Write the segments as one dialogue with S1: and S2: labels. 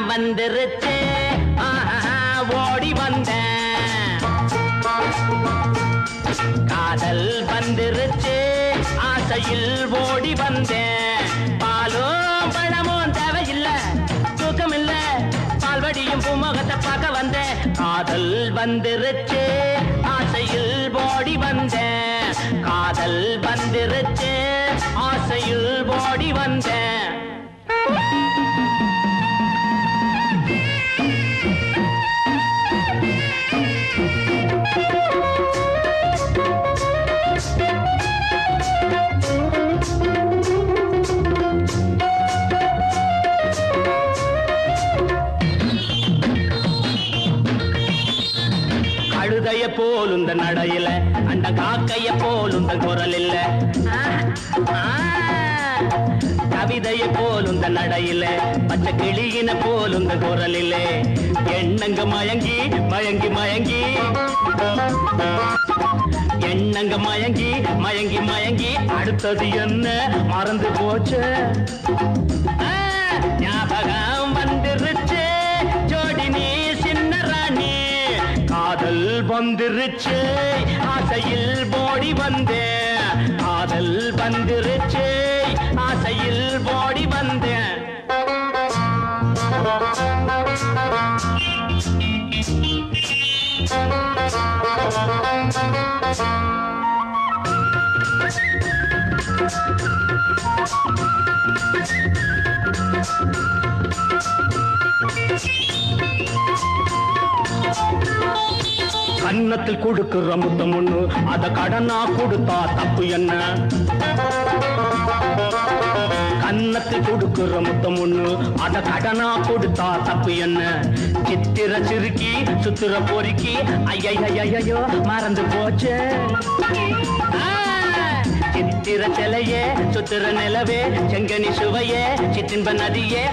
S1: வந்துருச்சு ஓடி வந்தேன் காதல் வந்துருச்சு ஆசையில் ஓடி வந்தேன் பாலும் பழமும் தேவையில்லை தூக்கம் இல்ல பால்வடியும் பூமுகத்தை பார்க்க வந்தேன் காதல் வந்துருச்சு ஆசையில் ஓடி வந்தேன் காதல் வந்துருச்சு ஆசையில் ஓடி வந்தேன் கழுதைய போலுந்த நடையில அந்த காக்கைய போலுந்த குரல் இல்ல கவிதைய போலுந்த நடையில பச்சை கிளியின போலுந்த குரல் இல்ல எண்ணங்க மயங்கி மயங்கி மயங்கி எண்ணங்க மயங்கி மயங்கி மயங்கி அடுத்தது என்ன மறந்து போச்சு ஞாபகம் வந்துருச்சு ஜோடி நீ சின்ன ராணி காதல் வந்துருச்சு ஆசையில் ஓடி வந்தேன் காதல் வந்துருச்சு ஆசையில் ஓடி வந்தேன் கன்னத்தில் கொடுக்கிற முத்தம் ஒண்ணு அத கடனா கொடுத்தா தப்பு என்ன கன்னத்தில் கொடுக்கிற முத்தம் ஒண்ணு அத கடனா கொடுத்தா தப்பு என்ன சித்திர சிறுக்கி சுத்திர பொறுக்கி ஐயோ மறந்து போச்சு சித்திர சிலையே சுத்திர நிலவே செங்கனி சுவையே சிற்றின்ப நதியே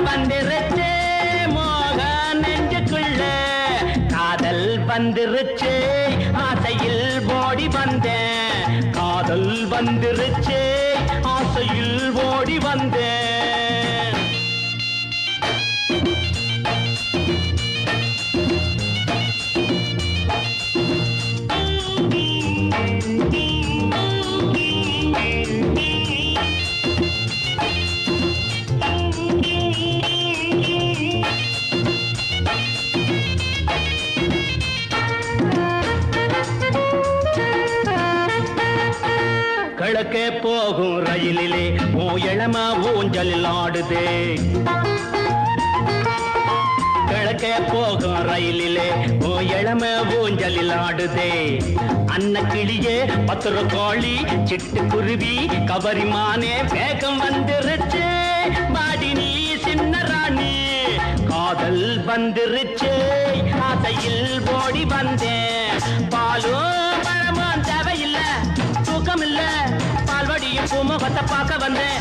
S1: வந்திருச்சு மோக நெஞ்சுக்குள்ள காதல் வந்துருச்சு ஆசையில் ஓடி வந்தேன் காதல் வந்துருச்சு ஆசையில் ஓடி வந்தேன் கிழக்கே போகும் ரயிலிலே ஓ இளம ஊஞ்சலில் ஆடுதே கிழக்கே போகும் ரயிலிலே ஓ இளம ஊஞ்சலில் ஆடுதே அன்ன கிளியே பத்திர கோழி சிட்டுக்குருவி கவரிமானே வேகம் வந்துருச்சு பாடி நீ சின்ன ராணி காதல் வந்துருச்சு ஆசையில் ஓடி வந்தேன் பாலும் பழமும் தேவையில்லை தூக்கம் இல்ல பால்வடியும் பூமுகத்தை பார்க்க வந்தேன்